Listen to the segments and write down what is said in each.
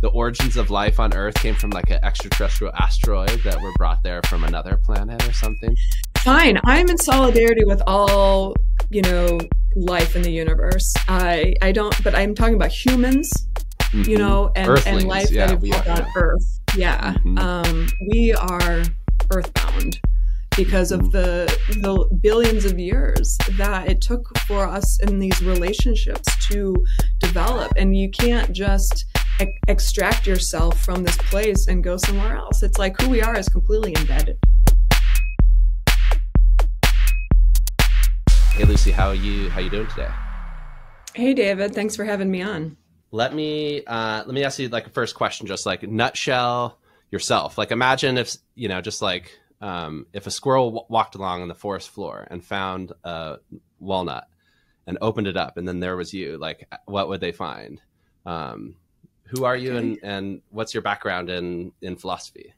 the origins of life on Earth came from like an extraterrestrial asteroid that were brought there from another planet or something? Fine. I'm in solidarity with all, life in the universe. I don't, but I'm talking about humans, and life that evolved on Earth. Yeah. We are earthbound because of the billions of years that it took for us in these relationships to develop. And you can't just extract yourself from this place and go somewhere else. It's like who we are is completely embedded. Hey Lucy, how you doing today? Hey David, thanks for having me on. Let me ask you like a first question, just like nutshell yourself. Like imagine if if a squirrel walked along on the forest floor and found a walnut and opened it up, and then there was you. Like, what would they find? Who are you, and what's your background in philosophy?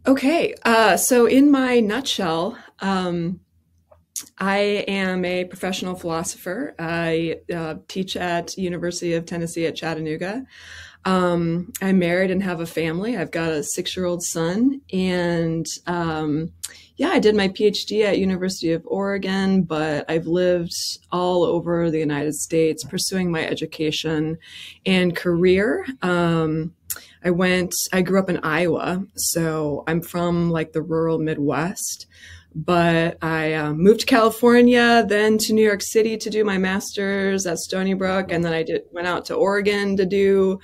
Okay, so in my nutshell, I am a professional philosopher. I teach at University of Tennessee at Chattanooga. I'm married and have a family. I've got a 6-year-old son, and I did my PhD at University of Oregon, but I've lived all over the United States pursuing my education and career. I grew up in Iowa, so I'm from like the rural Midwest, but I moved to California, then to New York City to do my master's at Stony Brook, and then went out to Oregon to do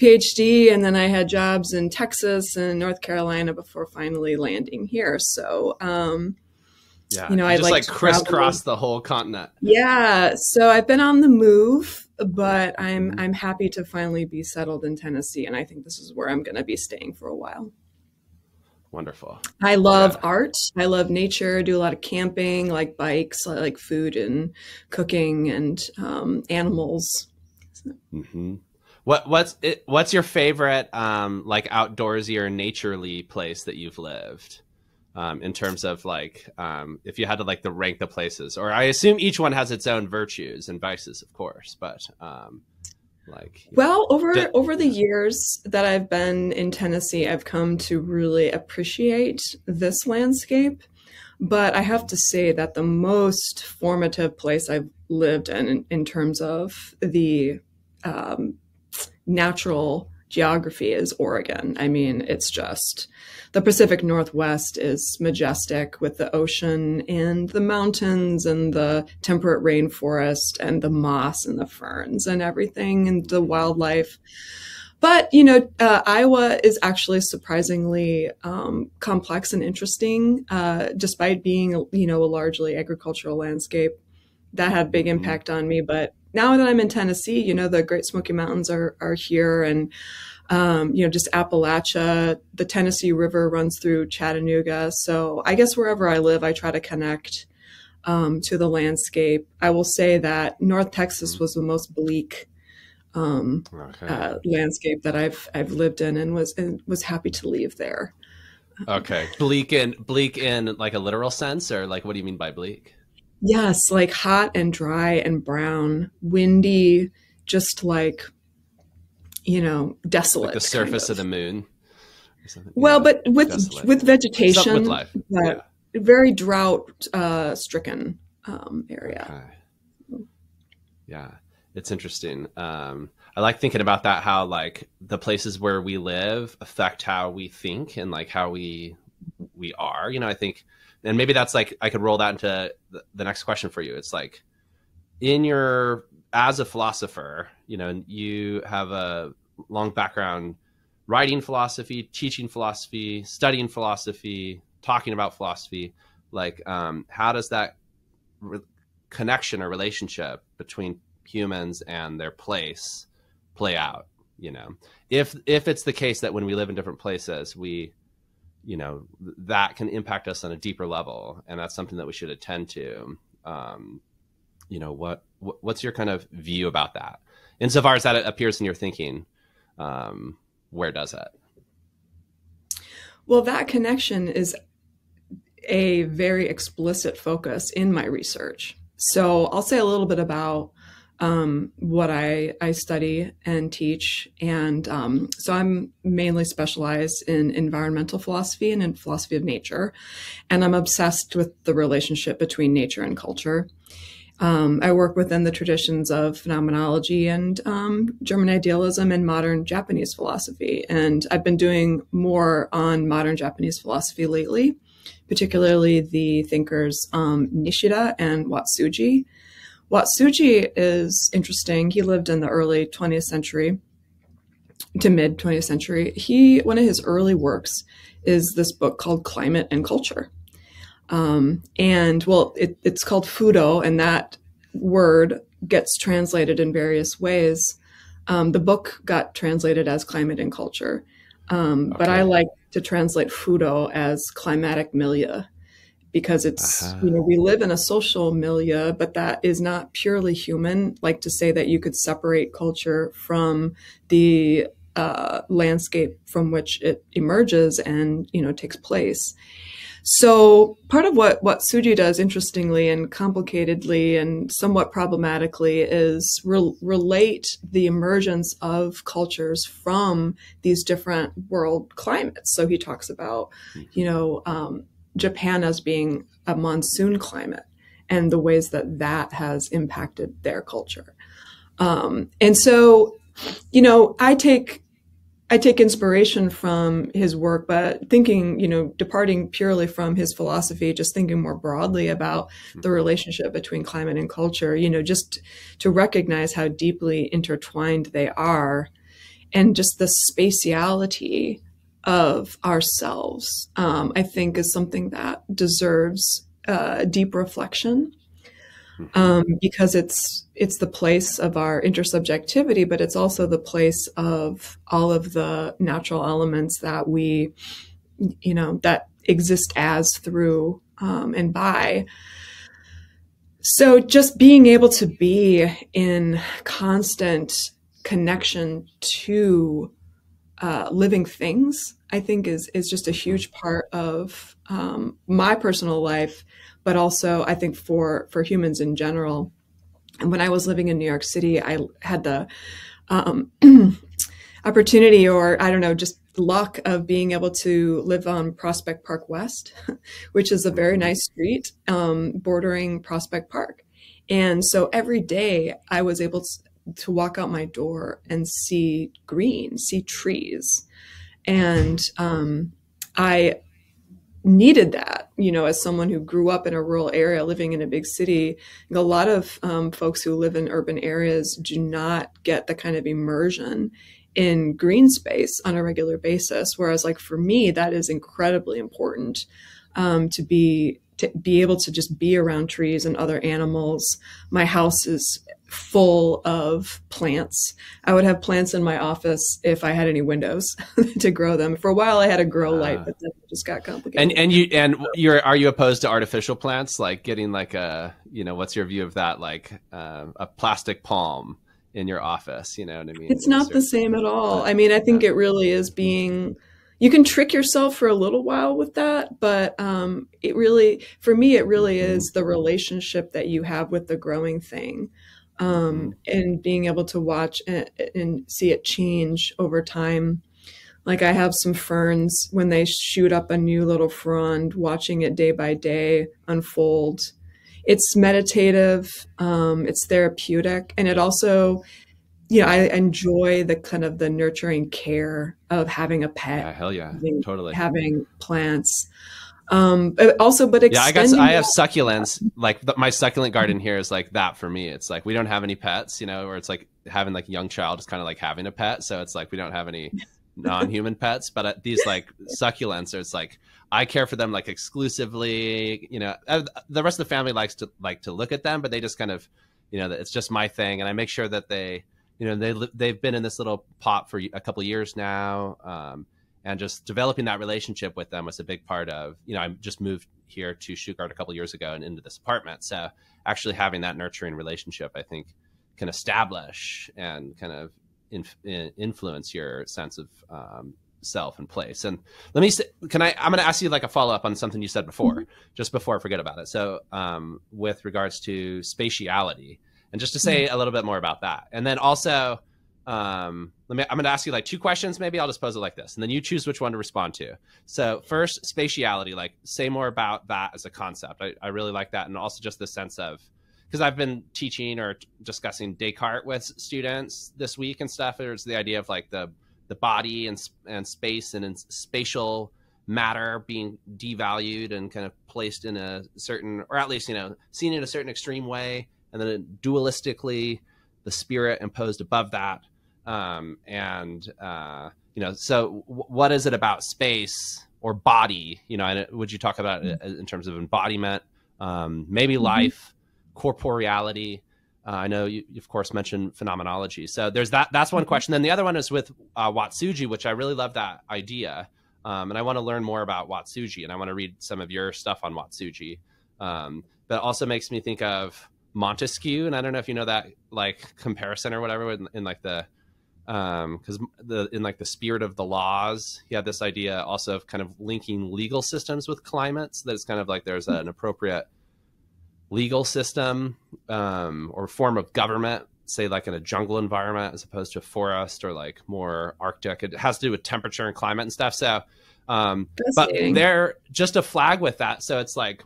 PhD, and then I had jobs in Texas and North Carolina before finally landing here. So, I just like crisscross the whole continent. Yeah, so I've been on the move, but I'm happy to finally be settled in Tennessee, and I think this is where I'm going to be staying for a while. Wonderful. I love art. I love nature. Do a lot of camping, like bikes, I like food and cooking and animals. Mm-hmm. What's your favorite like outdoorsy or naturely place that you've lived? In terms of like, if you had to like rank the places, or I assume each one has its own virtues and vices, of course, but over the years that I've been in Tennessee, I've come to really appreciate this landscape. But I have to say that the most formative place I've lived in terms of the natural geography is Oregon. I mean, it's just the Pacific Northwest is majestic with the ocean and the mountains and the temperate rainforest and the moss and the ferns and everything and the wildlife. But, Iowa is actually surprisingly complex and interesting, despite being, a largely agricultural landscape. That had big impact on me. But now that I'm in Tennessee, the Great Smoky Mountains are here, and just Appalachia, the Tennessee River runs through Chattanooga. So I guess wherever I live, I try to connect to the landscape. I will say that North Texas was the most bleak landscape that I've lived in, and was happy to leave there. Okay, bleak in like a literal sense, or like what do you mean by bleak? Yes, like hot and dry and brown, windy, just like, desolate. Like the surface of the moon. Well, but with vegetation, with life. Very drought stricken area. Okay. Yeah, it's interesting. I like thinking about that, how like the places where we live affect how we think and like how we are. I think. And maybe that's like, I could roll that into the next question for you. It's like as a philosopher, you have a long background writing philosophy, teaching philosophy, studying philosophy, talking about philosophy. Like, how does that connection or relationship between humans and their place play out? If it's the case that when we live in different places, that can impact us on a deeper level, and that's something that we should attend to. What's your kind of view about that? Insofar as that appears in your thinking, where does it? Well, that connection is a very explicit focus in my research. So I'll say a little bit about what I study and teach. And so I'm mainly specialized in environmental philosophy and in philosophy of nature. And I'm obsessed with the relationship between nature and culture. I work within the traditions of phenomenology and German idealism and modern Japanese philosophy. And I've been doing more on modern Japanese philosophy lately, particularly the thinkers Nishida and Watsuji. Watsuji is interesting. He lived in the early 20th century to mid 20th century. One of his early works is this book called Climate and Culture. It's called Fudo, and that word gets translated in various ways. The book got translated as Climate and Culture, but I like to translate Fudo as climatic milieu, because it's, we live in a social milieu, but that is not purely human. Like to say that you could separate culture from the landscape from which it emerges and, takes place. So part of what Watsuji does, interestingly and complicatedly and somewhat problematically, is relate the emergence of cultures from these different world climates. So he talks about, Japan as being a monsoon climate and the ways that has impacted their culture. And so, I take inspiration from his work, but thinking, departing purely from his philosophy, just thinking more broadly about the relationship between climate and culture, just to recognize how deeply intertwined they are, and just the spatiality of ourselves, I think is something that deserves deep reflection. Because it's the place of our intersubjectivity, but it's also the place of all of the natural elements that we, that exist as, through, and by. So just being able to be in constant connection to living things, I think is just a huge part of my personal life, but also I think for humans in general. And when I was living in New York City, I had the opportunity, or I don't know, just luck of being able to live on Prospect Park West, which is a very nice street bordering Prospect Park. And so every day I was able to walk out my door and see green, see trees. And I needed that, as someone who grew up in a rural area living in a big city. A lot of folks who live in urban areas do not get the kind of immersion in green space on a regular basis. Whereas like for me, that is incredibly important, to be able to just be around trees and other animals. My house is full of plants. I would have plants in my office if I had any windows to grow them. For a while I had a grow light, but then it just got complicated. Are you opposed to artificial plants, like getting like a, what's your view of that, like a plastic palm in your office? You know what I mean? It's not the same at all. I mean, I think it really is you can trick yourself for a little while with that, but for me, it really is the relationship that you have with the growing thing. And being able to watch and see it change over time. Like I have some ferns, when they shoot up a new little frond, watching it day by day unfold. It's meditative, it's therapeutic, and it also, I enjoy the kind of the nurturing care of having a pet. Yeah, hell yeah, totally. Having plants. But extending I have succulents. Like my succulent garden here is like that for me. It's like we don't have any pets, or it's like having like a young child is kind of like having a pet. So it's like we don't have any non-human pets, but these like succulents, it's like I care for them like exclusively. The rest of the family likes to look at them, but they just kind of, it's just my thing, and I make sure that they, they've been in this little pot for a couple of years now. And just developing that relationship with them was a big part of, I just moved here to Stuttgart a couple of years ago and into this apartment. So actually having that nurturing relationship, I think, can establish and kind of influence your sense of self and place. And I'm going to ask you like a follow up on something you said before, just before I forget about it. So with regards to spatiality, And just to say a little bit more about that. And then also, I'm going to ask you like 2 questions. Maybe I'll just pose it like this, and then you choose which one to respond to. So first, spatiality, like say more about that as a concept. I really like that. And also just the sense of, because I've been teaching or discussing Descartes with students this week and stuff. There's the idea of like the body and space and spatial matter being devalued and kind of placed in a certain, or at least, you know, seen in a certain extreme way. And then dualistically, the spirit imposed above that. You know, so what is it about space or body, you know, and would you talk about it in terms of embodiment, maybe life, corporeality? I know you, of course, mentioned phenomenology. So there's that. That's one question. Then the other one is with Watsuji, which I really love that idea. And I want to learn more about Watsuji, and I want to read some of your stuff on Watsuji. But it also makes me think of Montesquieu, and I don't know if you know that like comparison or whatever in like the because in like the spirit of the laws, he had this idea also of kind of linking legal systems with climates. That it's kind of like there's an appropriate legal system or form of government, say like in a jungle environment as opposed to a forest or like more Arctic. It has to do with temperature and climate and stuff. So, but they're just a flag with that. So it's like,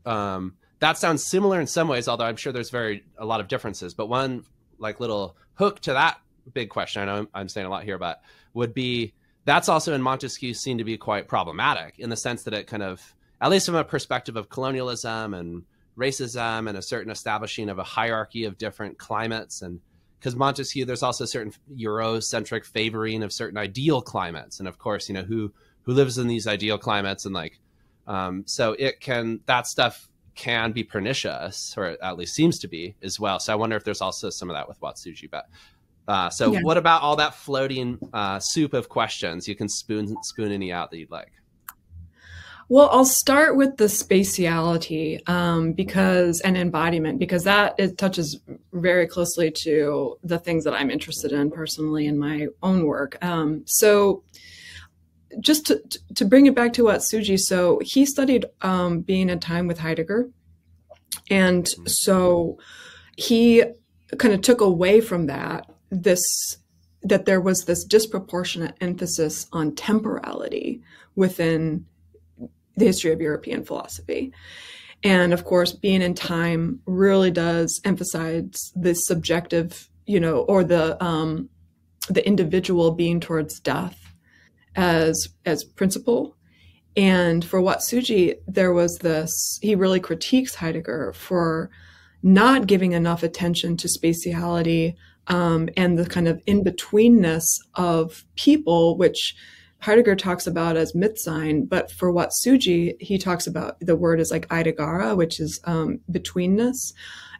that sounds similar in some ways, although I'm sure there's a lot of differences. But one like little hook to that big question, I know I'm saying a lot here, but would be that's also in Montesquieu seen to be quite problematic in the sense that it kind of, at least from a perspective of colonialism and racism and a certain establishing of a hierarchy of different climates. And because Montesquieu, there's also certain Eurocentric favoring of certain ideal climates. And of course, you know, who lives in these ideal climates and like, so that stuff can be pernicious, or at least seems to be as well. So I wonder if there's also some of that with Watsuji. But what about all that floating soup of questions? You can spoon any out that you'd like. Well, I'll start with the spatiality and embodiment, because it touches very closely to the things that I'm interested in personally in my own work. So just to bring it back to Watsuji, so he studied being in time with Heidegger. And so he kind of took away from that there was this disproportionate emphasis on temporality within the history of European philosophy. And of course, being in time really does emphasize the subjective, you know, or the individual being towards death as principle. And for Watsuji, there was he really critiques Heidegger for not giving enough attention to spatiality and the kind of in-betweenness of people, which Heidegger talks about as Mitsein, but for Watsuji, he talks about the word is like Eidegara, which is betweenness,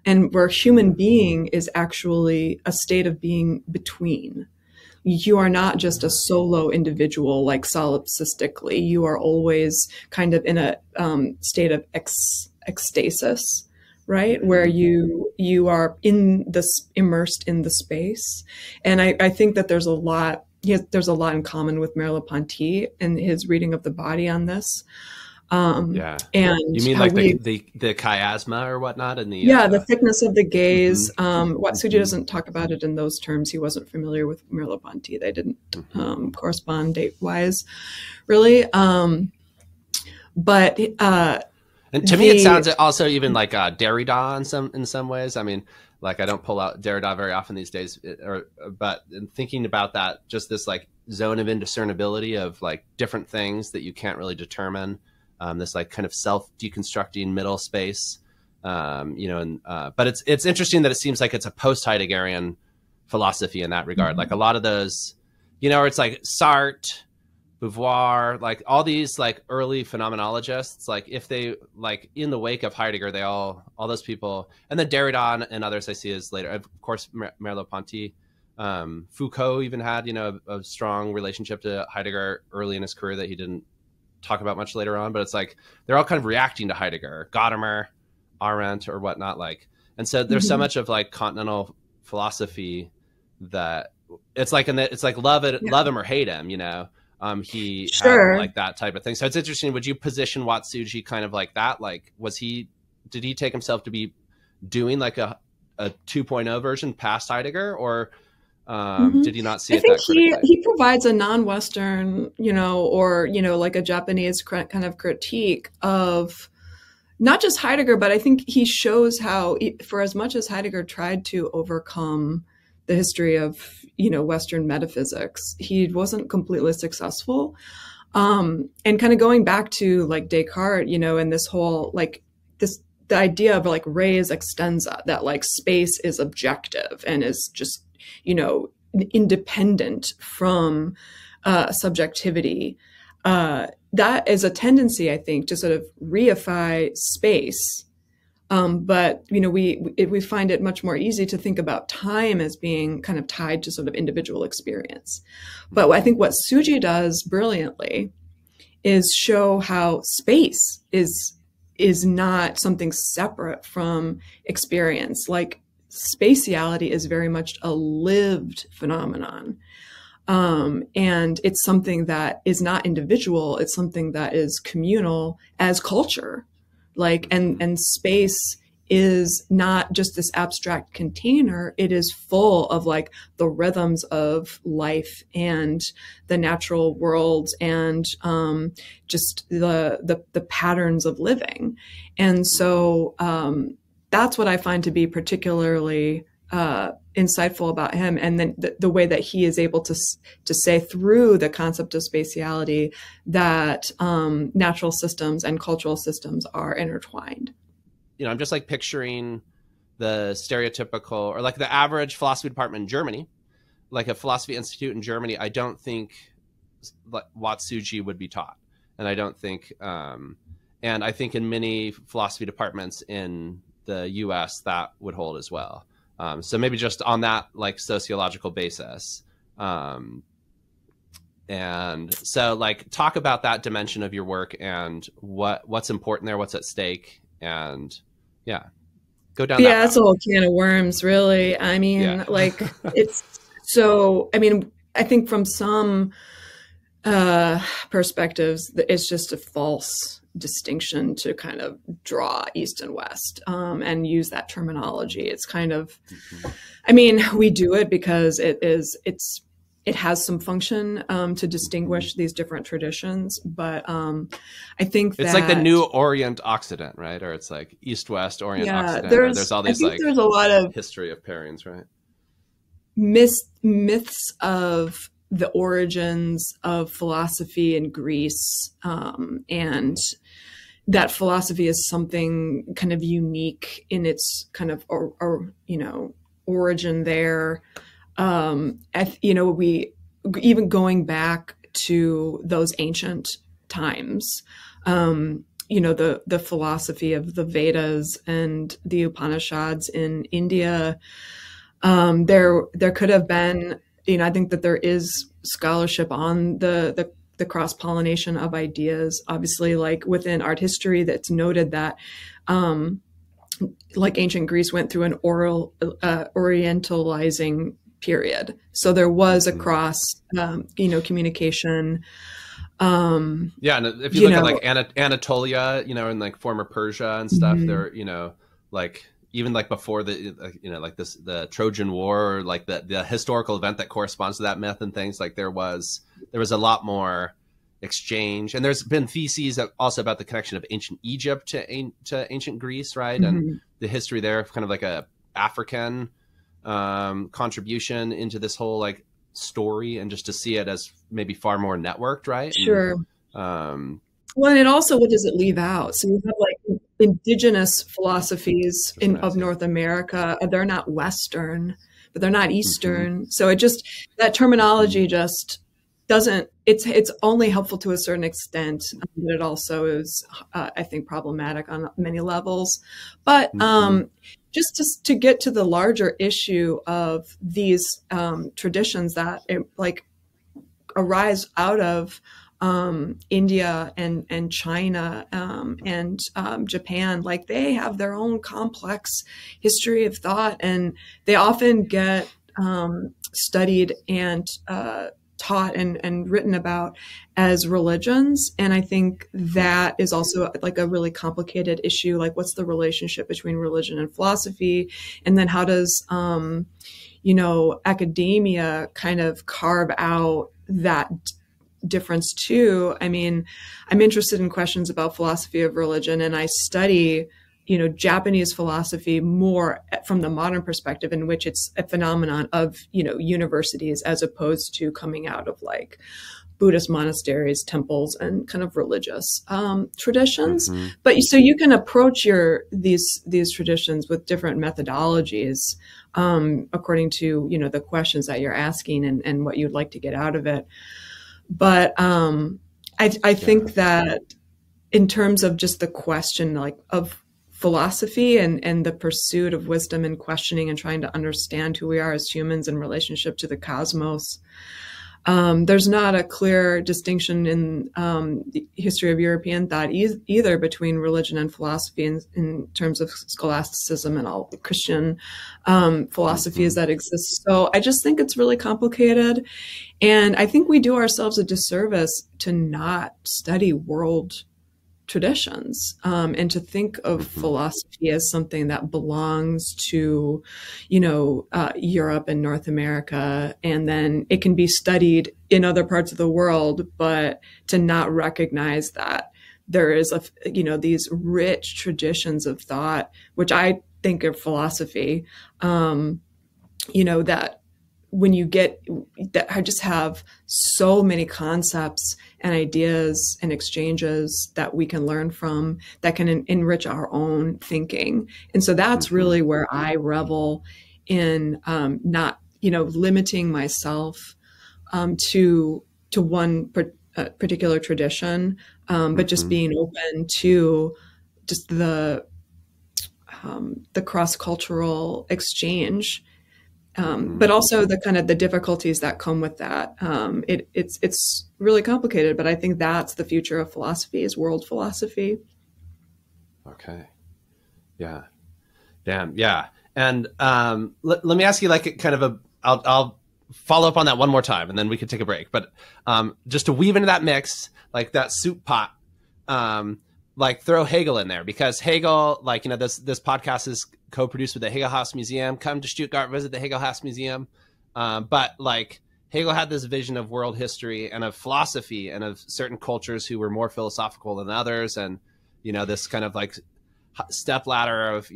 and where human being is actually a state of being between. You are not just a solo individual, like solipsistically. You are always kind of in a state of ecstasis, right? Where you are immersed in the space. And I think that there's a lot in common with Merleau-Ponty and his reading of the body on this. And you mean like the chiasma or whatnot, and the thickness of the gaze. Watsuji doesn't talk about it in those terms. He wasn't familiar with Merleau-Ponty. They didn't correspond date-wise, really. But and to me, it sounds also even like Derrida in some ways. I mean, like I don't pull out Derrida very often these days, but in thinking about that, just this like zone of indiscernibility of like different things that you can't really determine. This like kind of self-deconstructing middle space, you know, and but it's interesting that it seems like it's a post-Heideggerian philosophy in that regard. Like a lot of those, you know, it's like Sartre, Beauvoir, like all these like early phenomenologists, like if they like in the wake of Heidegger, they all those people, and then Derrida and others I see as later, of course, Merleau-Ponty, Foucault even had, you know, a strong relationship to Heidegger early in his career that he didn't talk about much later on, but it's like they're all kind of reacting to Heidegger, Gadamer, Arendt, or whatnot. Like, and so there's so much of like continental philosophy that it's like, it's like love him or hate him, you know. He had like that type of thing. So it's interesting. Would you position Watsuji kind of like that? Like, did he take himself to be doing like a a 2.0 version past Heidegger, or Mm-hmm. did you not see I it think that critically? he provides a non-Western, or like a Japanese kind of critique of not just Heidegger, but I think he shows how, for as much as Heidegger tried to overcome the history of Western metaphysics, he wasn't completely successful. And kind of going back to like Descartes, and this whole like the idea of like res extensa, that like space is objective and is just independent from subjectivity. That is a tendency, I think, to sort of reify space. But we find it much more easy to think about time as being kind of tied to sort of individual experience. But I think what Watsuji does brilliantly is show how space is not something separate from experience. Like spatiality is very much a lived phenomenon. And it's something that is not individual. It's something that is communal as culture. Like, and space is not just this abstract container. It is full of like the rhythms of life and the natural world and just the patterns of living. And so that's what I find to be particularly insightful about him, and then the way that he is able to say through the concept of spatiality that natural systems and cultural systems are intertwined. I'm just like picturing the stereotypical or like the average philosophy department in Germany, like a philosophy institute in Germany. I don't think Watsuji would be taught, and I don't think, and I think in many philosophy departments in the U.S. that would hold as well. So maybe just on that like sociological basis. And so like talk about that dimension of your work and what's important there, what's at stake, and go down that it's a whole can of worms, really. I mean, like it's so, I mean, I think from some perspectives, it's just a false distinction to kind of draw East and West and use that terminology. It's kind of, I mean, we do it because it has some function to distinguish these different traditions, but I think it's like the new Orient Occident, right? Or it's like East West Orient Occident. There's all these like there's a lot of history of pairings, right? Myths of the origins of philosophy in Greece, and that philosophy is something kind of unique in its kind of origin there. We even going back to those ancient times, the philosophy of the Vedas and the Upanishads in India. There could have been, I think that there is scholarship on the cross-pollination of ideas. Obviously, like within art history, that's noted that like ancient Greece went through an orientalizing period. So there was a cross, communication. And if you look at like Anatolia, and like former Persia and stuff, there, like even like before the, like the Trojan War, or like the historical event that corresponds to that myth and things, like there was a lot more exchange. And there's been theses also about the connection of ancient Egypt to ancient Greece, right? And the history there of kind of like a African contribution into this whole like story, and just to see it as maybe far more networked, right? Sure. Well, and also, what does it leave out? So you have like indigenous philosophies of North America. They're not Western, but they're not Eastern. So it just, that terminology just doesn't, it's only helpful to a certain extent, but it also is, I think, problematic on many levels. But just to get to the larger issue of these traditions that like arise out of India and China and Japan, like they have their own complex history of thought, and they often get studied and taught and written about as religions. And I think that is also like a really complicated issue. Like, what's the relationship between religion and philosophy? And then how does, academia kind of carve out that difference too? I mean, I'm interested in questions about philosophy of religion, and I study Japanese philosophy more from the modern perspective, in which it's a phenomenon of, universities, as opposed to coming out of like Buddhist monasteries, temples, and kind of religious traditions. Mm-hmm. But so you can approach these traditions with different methodologies according to, the questions that you're asking and what you'd like to get out of it. But I think that in terms of just the question like of philosophy and the pursuit of wisdom and questioning and trying to understand who we are as humans in relationship to the cosmos, there's not a clear distinction in the history of European thought either between religion and philosophy in terms of scholasticism and all the Christian philosophies that exist. So I just think it's really complicated. And I think we do ourselves a disservice to not study world traditions and to think of philosophy as something that belongs to, Europe and North America, and then it can be studied in other parts of the world, but to not recognize that there is these rich traditions of thought, which I think of philosophy, that when you get that, I just have so many concepts and ideas and exchanges that we can learn from that can enrich our own thinking. And so that's really where I revel in not, limiting myself to one particular tradition, but just being open to just the cross-cultural exchange. But also the kind of the difficulties that come with that. It's really complicated, but I think that's the future of philosophy, is world philosophy. Okay. Yeah. Damn. Yeah. And let me ask you like kind of I'll follow up on that one more time and then we could take a break. But just to weave into that mix, like that soup pot, like throw Hegel in there, because Hegel, like, this podcast is co-produced with the Hegel-Haus Museum. Come to Stuttgart, visit the Hegel-Haus Museum. But like Hegel had this vision of world history and of philosophy and of certain cultures who were more philosophical than others. And, this kind of like step ladder of,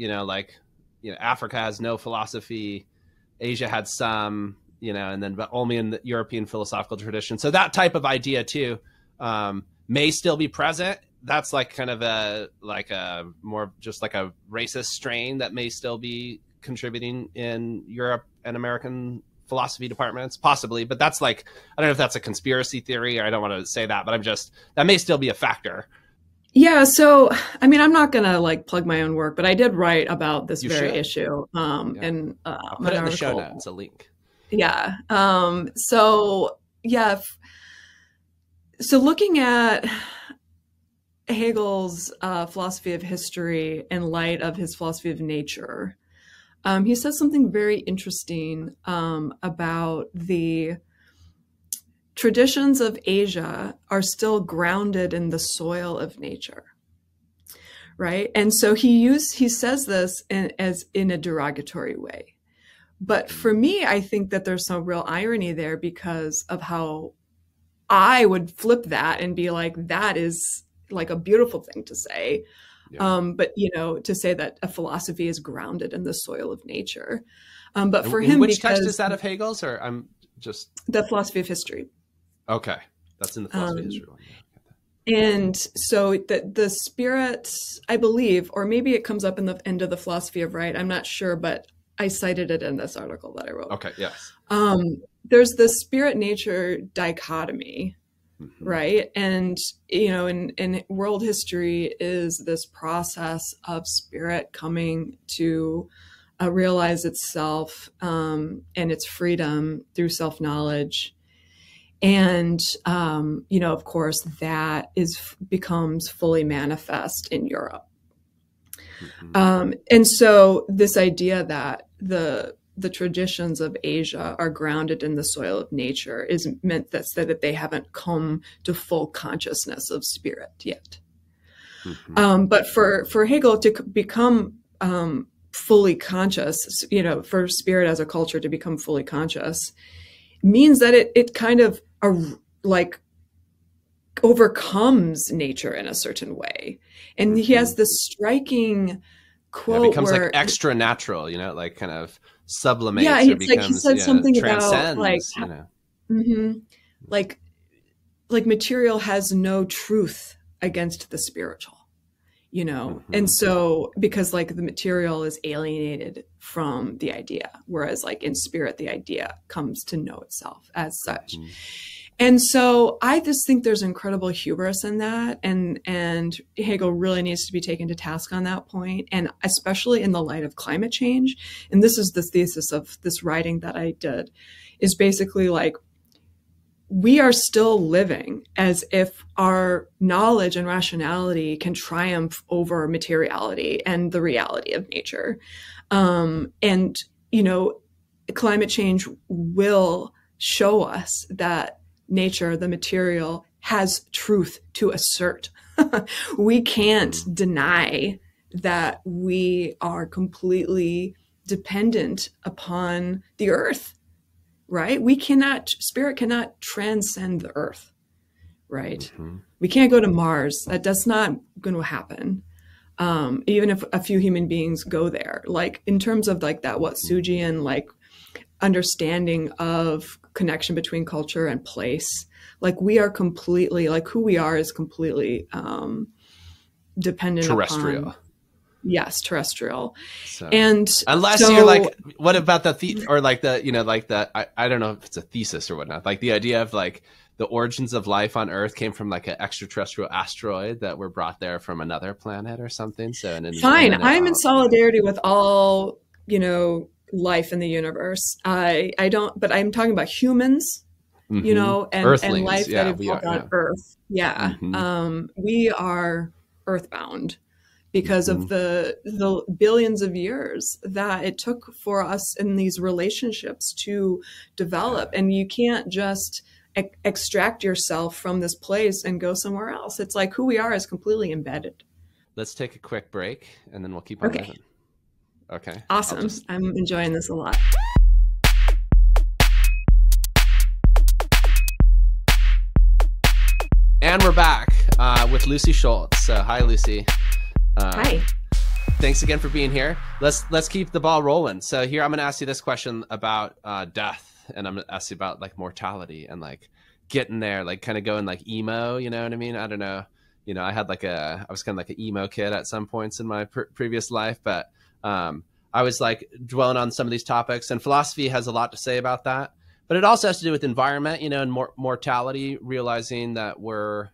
Africa has no philosophy, Asia had some, and then but only in the European philosophical tradition. So that type of idea too may still be present. That's like kind of a more just like a racist strain that may still be contributing in Europe and American philosophy departments, possibly. But that's like, I don't know if that's a conspiracy theory, or I don't want to say that, but that may still be a factor. Yeah. So, I mean, I'm not going to like plug my own work, but I did write about this issue. And I'll put it in the show notes, a link. Yeah. So looking at Hegel's philosophy of history in light of his philosophy of nature, he says something very interesting about the traditions of Asia are still grounded in the soil of nature, right? And so he says this as in a derogatory way. But for me, I think that there's some real irony there because of how I would flip that and be like, that is like a beautiful thing to say. Yeah. But, to say that a philosophy is grounded in the soil of nature. But for him, which text is that of Hegel's, or I'm just the philosophy of history? Okay. That's in the philosophy of history one. Yeah. And so the spirit, I believe, or maybe it comes up in the end of the philosophy of right. I'm not sure, but I cited it in this article that I wrote. Okay. Yes. There's the spirit nature dichotomy. Right. And, in world history is this process of spirit coming to realize itself and its freedom through self-knowledge. And, of course, that becomes fully manifest in Europe. And so this idea that the the traditions of Asia are grounded in the soil of nature is meant that they haven't come to full consciousness of spirit yet. But for Hegel to become fully conscious, for spirit as a culture to become fully conscious, means that it kind of like overcomes nature in a certain way. And he has this striking quote, it becomes where, like extra natural, like kind of sublimates. Yeah, or it's becomes, like he said something about like material has no truth against the spiritual, and so because like the material is alienated from the idea, whereas like in spirit the idea comes to know itself as such. And so I just think there's incredible hubris in that. And Hegel really needs to be taken to task on that point, and especially in the light of climate change. And this is the thesis of this writing that I did, is basically like, we are still living as if our knowledge and rationality can triumph over materiality and the reality of nature. And, climate change will show us that nature, the material, has truth to assert. We can't deny that we are completely dependent upon the earth, right? Spirit cannot transcend the earth, right? We can't go to Mars. That's not going to happen. Even if a few human beings go there, like in terms of like that Watsujian like understanding of connection between culture and place, like we are completely, like who we are is completely dependent terrestrial upon, yes, terrestrial. So, and unless you're like, what about or like the I don't know if it's a thesis or whatnot, like the idea of like the origins of life on Earth came from like an extraterrestrial asteroid that were brought there from another planet or something. So fine, I'm in solidarity with all life in the universe. I don't, but I'm talking about humans, and life that evolved on Earth. Yeah. We are earthbound because of the billions of years that it took for us in these relationships to develop. And you can't just extract yourself from this place and go somewhere else. It's like who we are is completely embedded. Let's take a quick break and then we'll keep on moving. Okay. Awesome. I'm enjoying this a lot. And we're back with Lucy Schultz. Hi, Lucy. Hi. Thanks again for being here. Let's keep the ball rolling. So here I'm going to ask you this question about death, and I'm going to ask you about like mortality and like getting there, like kind of going like emo. You know what I mean? I don't know. I had I was kind of like an emo kid at some points in my previous life, but I was like dwelling on some of these topics, and philosophy has a lot to say about that. But it also has to do with environment, and mortality, realizing that we're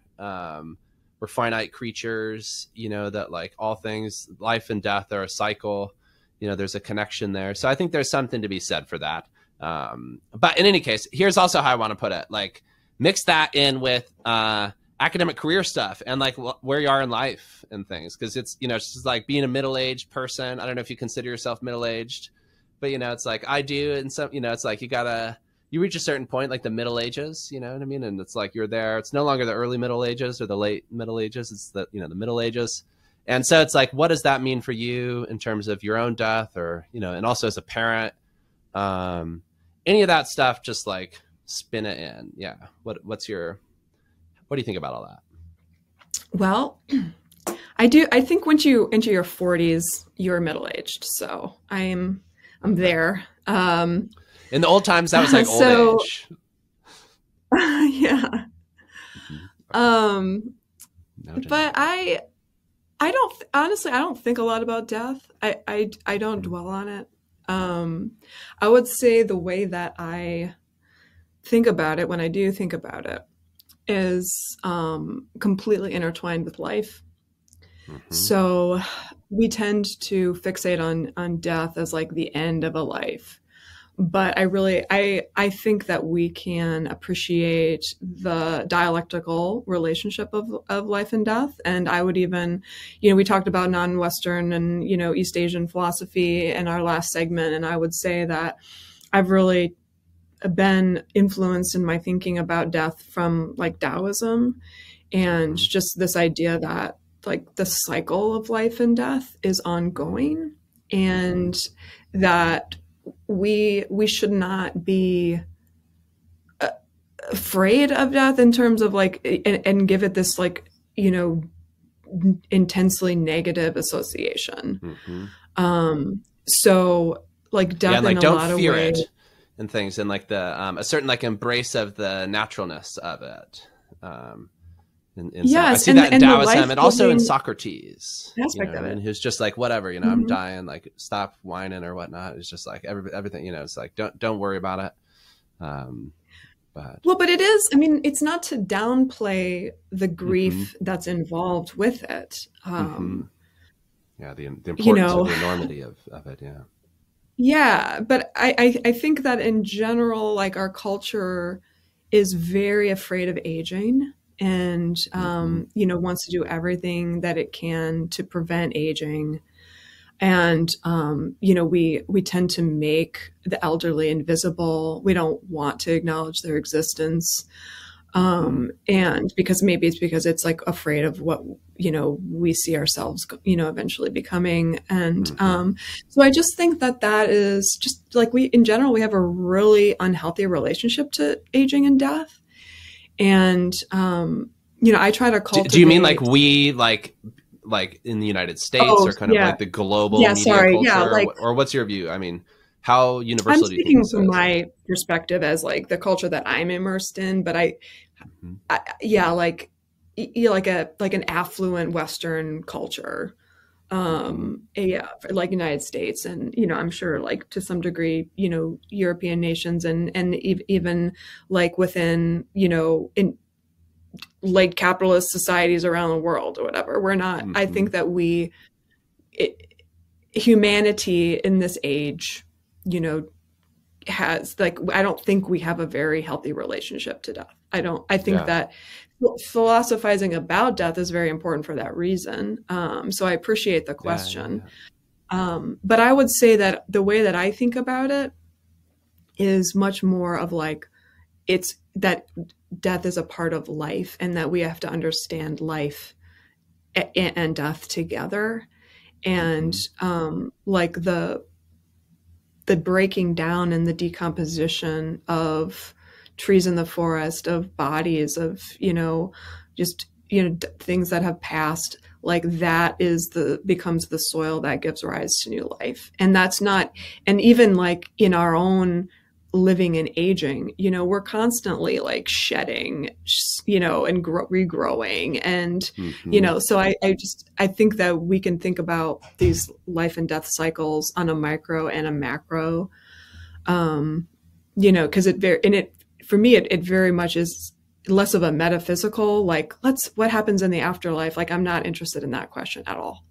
finite creatures, that like all things, life and death are a cycle, there's a connection there. So I think there's something to be said for that. But in any case, here's also how I want to put it, like mix that in with academic career stuff and like where you are in life and things. Cause it's, it's just like being a middle-aged person. I don't know if you consider yourself middle-aged, but it's like I do. And some, it's like you reach a certain point, like the Middle Ages, you know what I mean? And it's like, you're there. It's no longer the early Middle Ages or the late Middle Ages. It's the Middle Ages. And so it's like, what does that mean for you in terms of your own death or, and also as a parent, any of that stuff, just like spin it in. Yeah. What do you think about all that? Well, I think once you enter your 40s, you're middle-aged. So I'm there. In the old times, that was like old age. Yeah. But I don't think a lot about death. I don't dwell on it. I would say the way that I think about it, when I do think about it, is completely intertwined with life. So we tend to fixate on death as like the end of a life. but I think that we can appreciate the dialectical relationship of life and death. And I would even, we talked about non-Western and, East Asian philosophy in our last segment. And I would say that I've really been influenced in my thinking about death from like Taoism, and just this idea that like the cycle of life and death is ongoing, and that we should not be afraid of death in terms of like, and give it this like, intensely negative association. So like death, and like in a don't lot fear of ways, it and things, and like the a certain like embrace of the naturalness of it. Yes, I see that in Taoism and also in life-giving Socrates, aspect of it. who's just like, whatever, I'm dying, like stop whining or whatnot. It's just like everything, it's like, don't worry about it. But it is, it's not to downplay the grief that's involved with it. Yeah, the importance of the enormity of it. Yeah. Yeah, but I think that in general, like our culture is very afraid of aging, and wants to do everything that it can to prevent aging. And we tend to make the elderly invisible. We don't want to acknowledge their existence. And because it's like afraid of what, we see ourselves, eventually becoming. And, so I just think that is just like in general, we have a really unhealthy relationship to aging and death. And, I try to cultivate. Do you mean like we like in the United States, or kind of like the global media culture? Or what's your view? How universal do you think this is? I'm speaking from my perspective as like the culture that I'm immersed in, but like an affluent Western culture, like United States, and I'm sure like to some degree, European nations, and even like within in late capitalist societies around the world or whatever. We're not. I think that humanity in this age, has like, I don't think we have a very healthy relationship to death. I think that philosophizing about death is very important for that reason. So I appreciate the question. But I would say that the way that I think about it is much more of like, it's that death is a part of life, and that we have to understand life and death together. And like the breaking down and the decomposition of trees in the forest, of bodies, of things that have passed, like that becomes the soil that gives rise to new life. And that's not, and even like in our own living and aging, we're constantly like shedding, and regrowing. And, so I think that we can think about these life and death cycles on a micro and a macro, cause for me, it very much is less of a metaphysical, like, what happens in the afterlife? Like, I'm not interested in that question at all.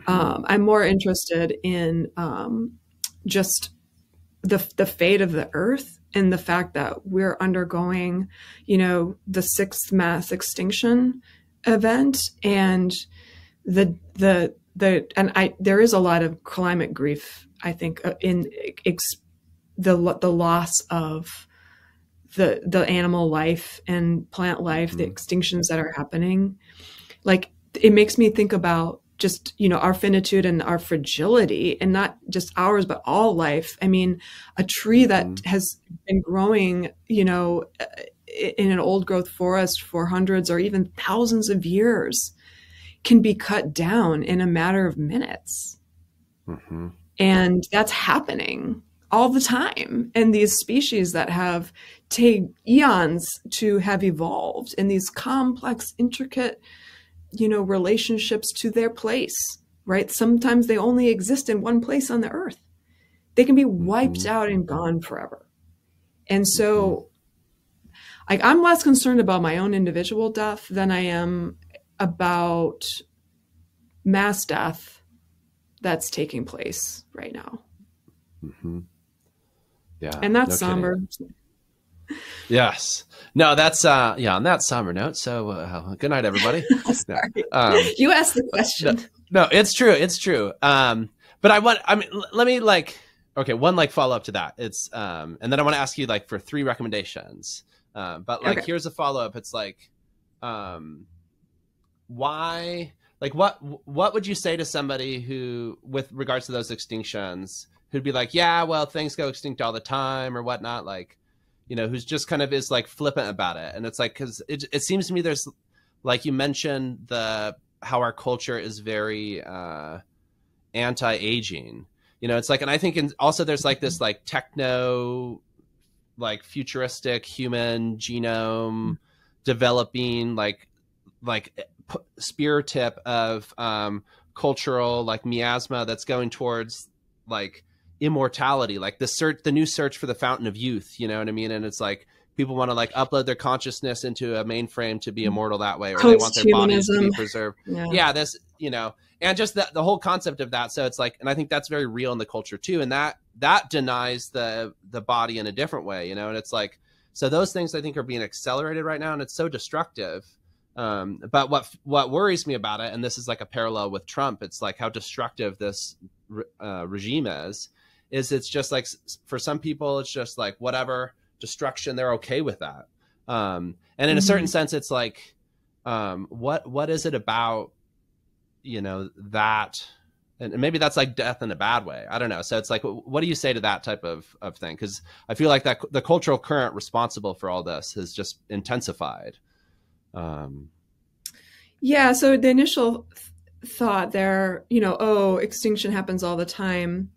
I'm more interested in, just the fate of the earth, and the fact that we're undergoing, the sixth mass extinction event, and there is a lot of climate grief, I think, in the loss of the animal life and plant life, the extinctions that are happening. Like, it makes me think about just, our finitude and our fragility, and not just ours, but all life. A tree that has been growing, in an old growth forest for hundreds or even thousands of years can be cut down in a matter of minutes. And that's happening all the time. And these species that have taken eons to have evolved in these complex, intricate, relationships to their place, right? Sometimes they only exist in one place on the earth. They can be wiped out and gone forever. And so like, I'm less concerned about my own individual death than I am about mass death that's taking place right now. Yeah. And that's No somber. kidding. Yes. No, that's yeah, on that somber note. So good night, everybody. Sorry. No, You asked the question. no, it's true. It's true. But I mean, let me okay, one follow up to that. It's and then I want to ask you for 3 recommendations. But Okay. here's a follow up. It's why, what would you say to somebody who, with regards to those extinctions, who'd be yeah, well, things go extinct all the time or whatnot, who's just kind of is flippant about it. And it's because it seems to me there's, you mentioned how our culture is very anti-aging, it's and I think also there's this techno, futuristic human genome developing, spear tip of cultural miasma that's going towards immortality, the new search for the fountain of youth, you know what I mean? And it's people want to upload their consciousness into a mainframe to be immortal that way, or they want their bodies to be preserved. Yeah, this, and just the whole concept of that. So it's and I think that's very real in the culture too, and that denies the body in a different way, and it's so those things I think are being accelerated right now, and it's so destructive. But what worries me about it, and this is a parallel with Trump, it's how destructive this regime is it's just for some people it's just whatever destruction, they're okay with that. And in a certain sense it's what is it about that, and maybe that's death in a bad way, I don't know. So it's what do you say to that type of thing? Because I feel that the cultural current responsible for all this has just intensified. Yeah, so the initial thought there, oh, extinction happens all the time.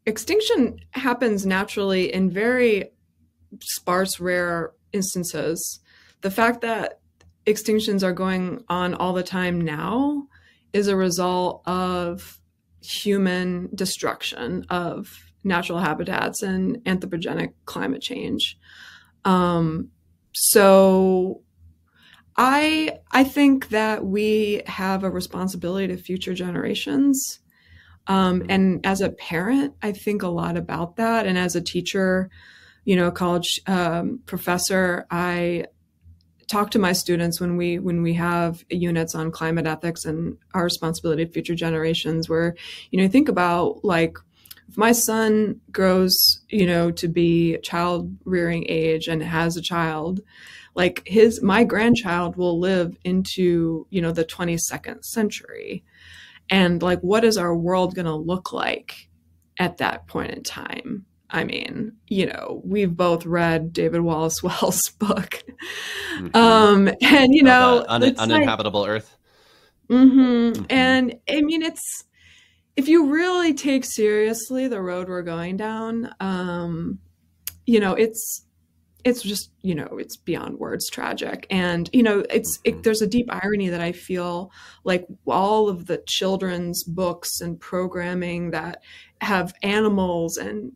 Extinction happens naturally in very sparse, rare instances. The fact that extinctions are going on all the time now is a result of human destruction of natural habitats and anthropogenic climate change. So I think that we have a responsibility to future generations. And as a parent, I think a lot about that. And as a teacher, college professor, I talk to my students when we have units on climate ethics and our responsibility to future generations, where, think about if my son grows, to be child rearing age and has a child, my grandchild will live into, the 22nd century. And what is our world going to look like at that point in time? I mean, we've both read David Wallace Wells' book. And, Uninhabitable Earth. And I mean, if you really take seriously the road we're going down, it's just, it's beyond words tragic. And, there's a deep irony that I feel all of the children's books and programming that have animals and,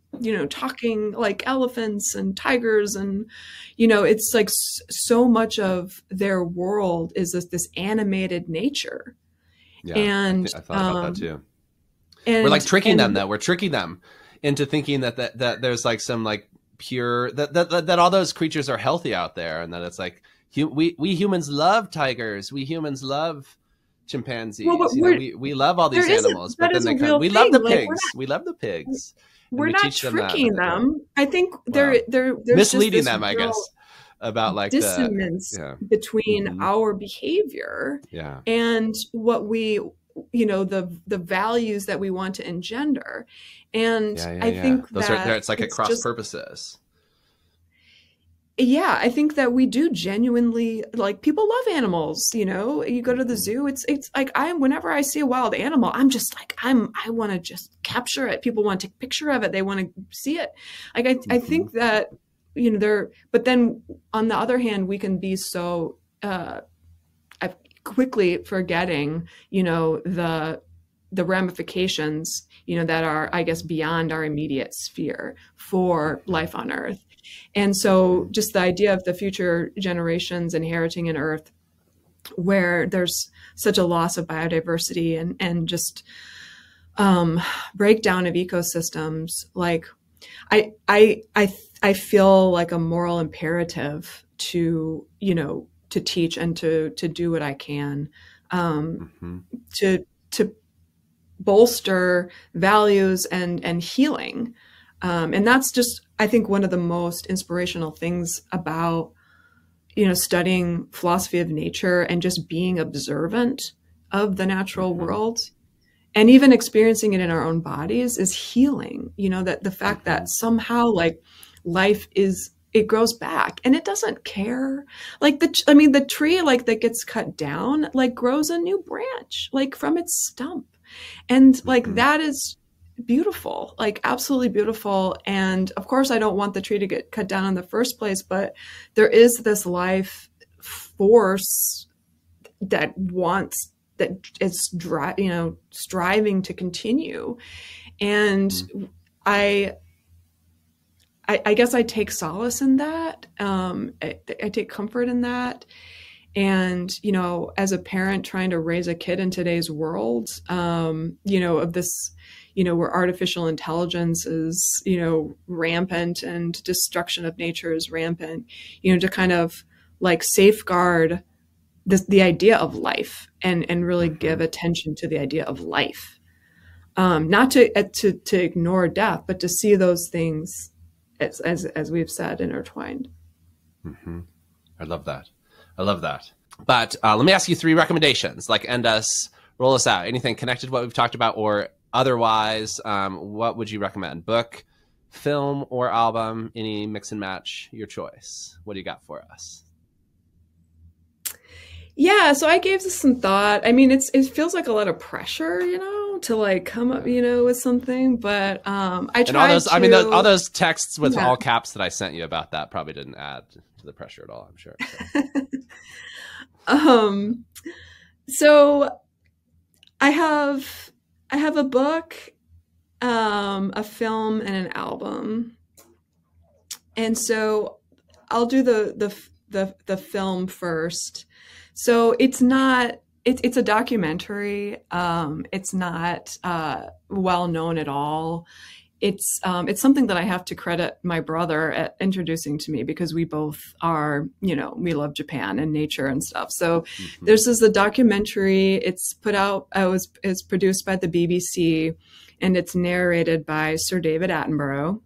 talking like elephants and tigers and, it's so much of their world is this animated nature. Yeah, and I thought about that too. And we're tricking them though. We're tricking them into thinking that there's some pure that all those creatures are healthy out there, and that it's we humans love tigers, we humans love chimpanzees, we love all these animals, but then we love the pigs. We're not tricking them. I think there's misleading them, I guess, about dissonance between our behavior and what we the values that we want to engender. And I think it's at cross purposes. Yeah, I think that we do genuinely people love animals. You go to the zoo, it's whenever I see a wild animal, I'm just I want to just capture it. People want to take a picture of it. They want to see it. I think that but then on the other hand, we can be so quickly forgetting the ramifications that are, I guess, beyond our immediate sphere for life on Earth. And so just the idea of the future generations inheriting an Earth where there's such a loss of biodiversity and just breakdown of ecosystems, I feel like a moral imperative to, you know, to teach and to do what I can, to bolster values and healing. And that's just, I think, one of the most inspirational things about, you know, studying philosophy of nature and just being observant of the natural world and even experiencing it in our own bodies is healing. You know, that the fact that somehow like life is, it grows back and it doesn't care. Like the tree like that gets cut down, like grows a new branch, like from its stump. And like that is beautiful, like absolutely beautiful. And of course, I don't want the tree to get cut down in the first place, but there is this life force that wants, that is striving to continue. And I guess I take solace in that. I take comfort in that. And, you know, as a parent trying to raise a kid in today's world, you know, of this, you know, where artificial intelligence is, you know, rampant and destruction of nature is rampant, you know, to kind of like safeguard the idea of life and really give attention to the idea of life. Not to ignore death, but to see those things as we've said, intertwined. I love that. I love that. But let me ask you 3 recommendations, like roll us out. Anything connected to what we've talked about or otherwise, what would you recommend? Book, film, or album? Any mix and match, your choice. What do you got for us? Yeah, so I gave this some thought. I mean, it feels like a lot of pressure, you know, to like come up, you know, with something. But I tried and all those, to. I mean, all those texts with all caps that I sent you about that probably didn't add to the pressure at all, I'm sure. So I have a book, a film, and an album. And so I'll do the film first. So it's a documentary. It's not well known at all. It's something that I have to credit my brother at introducing to me, because we both are, you know, we love Japan and nature and stuff. So this is a documentary. It's it's produced by the BBC, and it's narrated by Sir David Attenborough.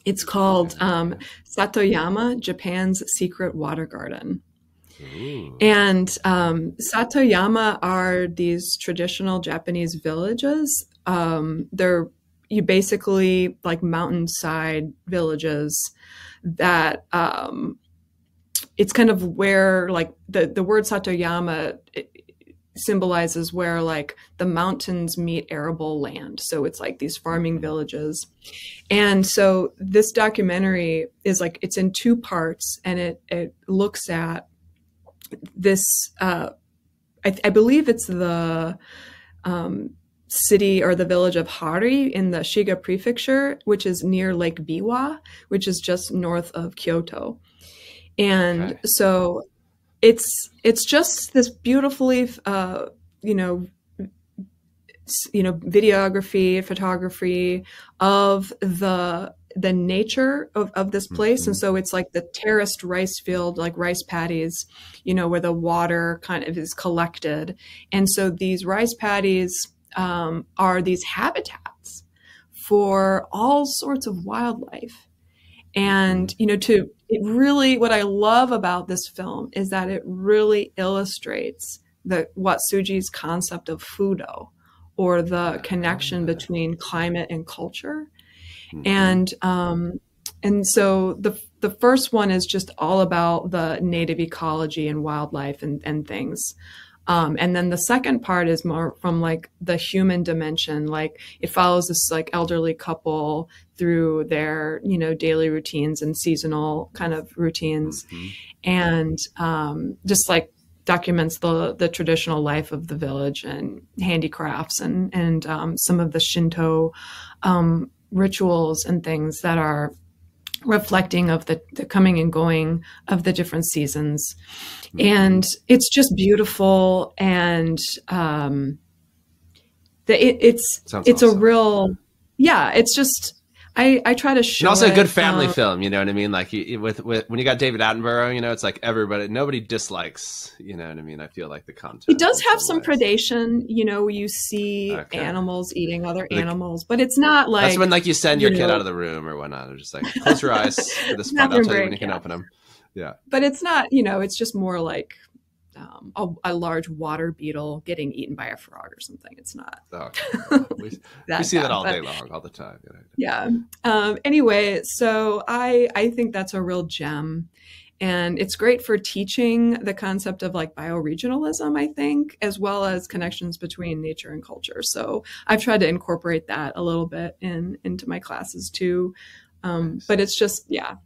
It's called Satoyama, Japan's Secret Water Garden. And Satoyama are these traditional Japanese villages. They're basically like mountainside villages that it's kind of where like the word Satoyama symbolizes where like the mountains meet arable land. So it's like these farming villages. And so this documentary is like, it's in 2 parts, and it looks at this, I believe it's the city or the village of Hari in the Shiga prefecture, which is near Lake Biwa, which is just north of Kyoto. And so it's just this beautifully, videography, photography of the nature of this place. And so it's like the terraced rice field, like rice paddies, you know, where the water kind of is collected. And so these rice paddies are these habitats for all sorts of wildlife. And, you know, what I love about this film is that it really illustrates Watsuji's concept of fudo, or the connection between climate and culture. And so the first one is just all about the native ecology and wildlife and things. And then the second part is more from like the human dimension. Like it follows this like elderly couple through their, you know, daily routines and seasonal kind of routines, and just like documents the traditional life of the village and handicrafts and some of the Shinto rituals and things that are reflecting of the coming and going of the different seasons. And it's just beautiful. And it's awesome. a real, it's just, I try to show and also it, a good family film, you know what I mean? Like with when you got David Attenborough, you know, it's like nobody dislikes, you know what I mean? I feel like the content. It does have some predation, you know, you see animals eating other animals, but it's not like... That's when like you send your kid out of the room or whatnot. They're just like, close your eyes for this part. I'll tell you when you can open them. Yeah. But it's not, you know, it's just more like a large water beetle getting eaten by a frog or something. It's not. We see that all day long, all the time. Yeah. Anyway, so I think that's a real gem. And it's great for teaching the concept of like bioregionalism, I think, as well as connections between nature and culture. So I've tried to incorporate that a little bit into my classes too. Nice. But it's just, yeah,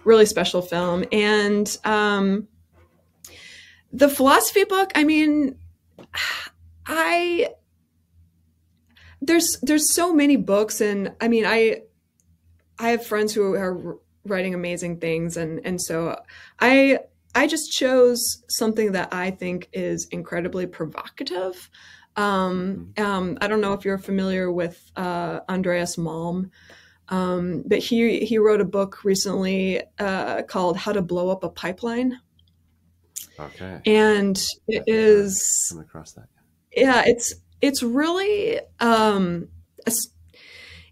really special film. And the philosophy book, I mean, there's so many books, and I mean, I have friends who are writing amazing things, and so I just chose something that I think is incredibly provocative. I don't know if you're familiar with Andreas Malm, but he wrote a book recently called How to Blow Up a Pipeline. Okay. And it is come across that. Yeah, it's really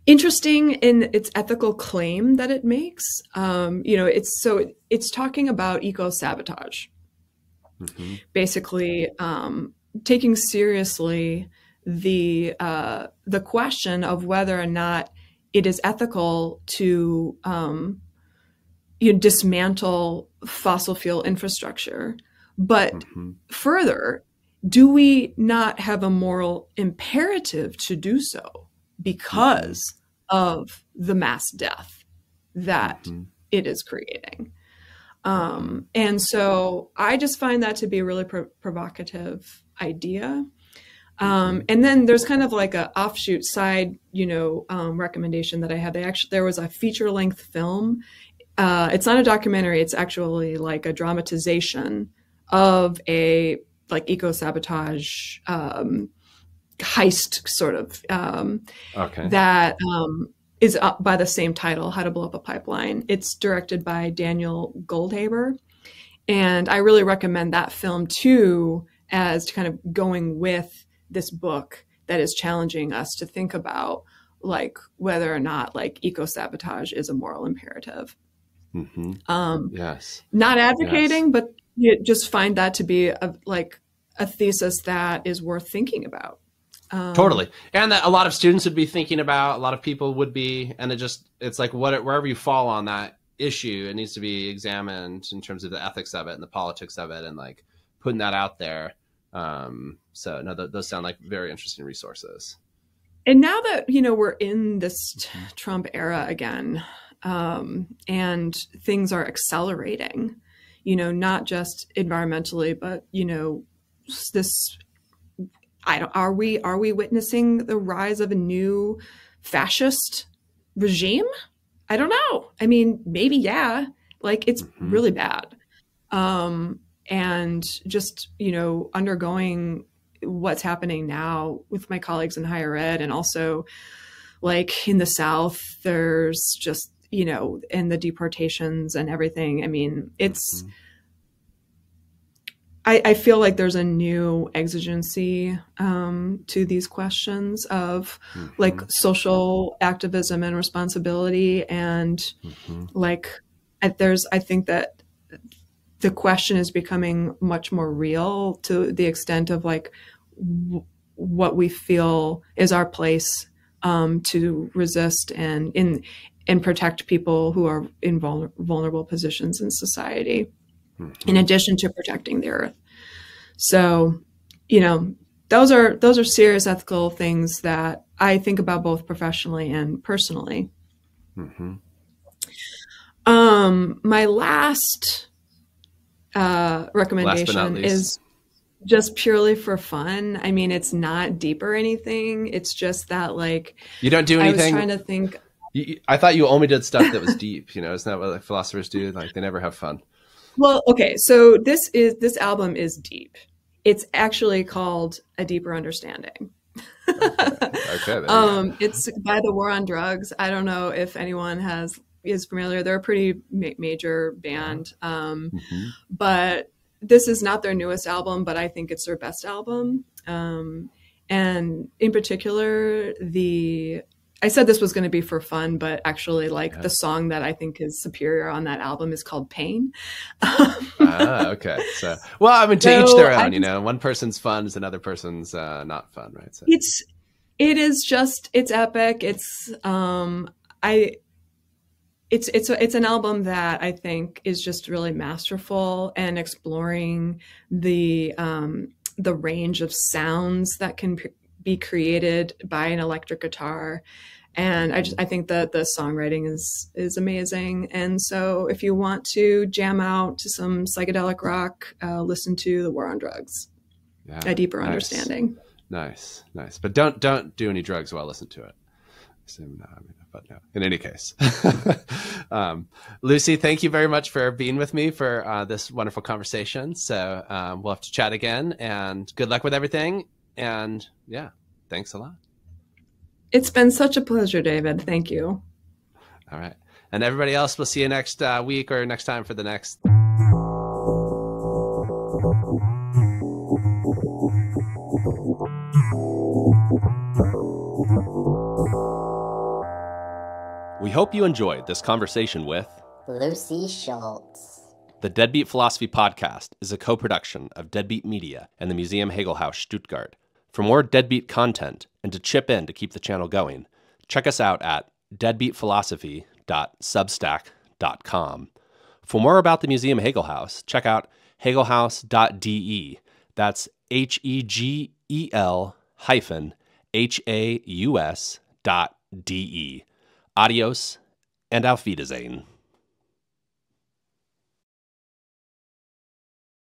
interesting in its ethical claim that it makes. You know, it's talking about eco-sabotage. Mm-hmm. Basically, taking seriously the question of whether or not it is ethical to dismantle fossil fuel infrastructure. But further, do we not have a moral imperative to do so because of the mass death that it is creating? And so I just find that to be a really provocative idea. And then there's kind of like a offshoot side, recommendation that I had. There was a feature-length film. It's not a documentary. It's actually like a dramatization of a like eco-sabotage heist sort of that is up by the same title, How to Blow Up a Pipeline. It's directed by Daniel Goldhaber. And I really recommend that film too, as kind of going with this book that is challenging us to think about like whether or not like eco-sabotage is a moral imperative. Yes. Not advocating, but you just find that to be a thesis that is worth thinking about. Totally. And that a lot of students would be thinking about, a lot of people would be, and it's like wherever you fall on that issue, it needs to be examined in terms of the ethics of it and the politics of it and like putting that out there. So no, those sound like very interesting resources. And now that, we're in this Trump era again, and things are accelerating, not just environmentally, but, are we witnessing the rise of a new fascist regime? I don't know. I mean, maybe, yeah, like it's really bad. And just, undergoing what's happening now with my colleagues in higher ed, and also like in the South, there's just, and the deportations and everything. I mean, it's, I feel like there's a new exigency to these questions of like social activism and responsibility. And like, I think that the question is becoming much more real to the extent of like what we feel is our place to resist and protect people who are in vulnerable positions in society, in addition to protecting the earth. So, those are serious ethical things that I think about both professionally and personally. My last recommendation is just purely for fun. I mean, it's not deep or anything. It's just that like you don't do anything. I was trying to think. I thought you only did stuff that was deep. Isn't that what like, philosophers do? Like they never have fun. Well, okay. So this album is deep. It's actually called A Deeper Understanding. Okay. There you go. It's by the War on Drugs. I don't know if anyone is familiar. They're a pretty major band, Mm-hmm. but this is not their newest album, but I think it's their best album. And in particular, I said this was going to be for fun, but actually, like, the song that I think is superior on that album is called Pain. Okay. So, well, I mean, to each their own, you know, one person's fun is another person's not fun, right? So. It's epic. It's an album that I think is just really masterful and exploring the range of sounds that can be created by an electric guitar. And I think that the songwriting is amazing. And so if you want to jam out to some psychedelic rock, listen to The War on Drugs. Yeah, A Deeper nice. Understanding. Nice. But don't do any drugs while listening to it. But no, in any case. Lucy, thank you very much for being with me for this wonderful conversation. So we'll have to chat again, and good luck with everything. And yeah, thanks a lot. It's been such a pleasure, David. Thank you. All right. And everybody else, we'll see you next week or next time for the next. We hope you enjoyed this conversation with Lucy Schultz. The Deadbeat Philosophy Podcast is a co-production of Deadbeat Media and the Museum Hegel-Haus Stuttgart. For more Deadbeat content and to chip in to keep the channel going, check us out at deadbeatphilosophy.substack.com. For more about the Museum Hegel-Haus, check out hegelhaus.de. That's HEGEL-HAUS.de. Adios and auf Wiedersehen.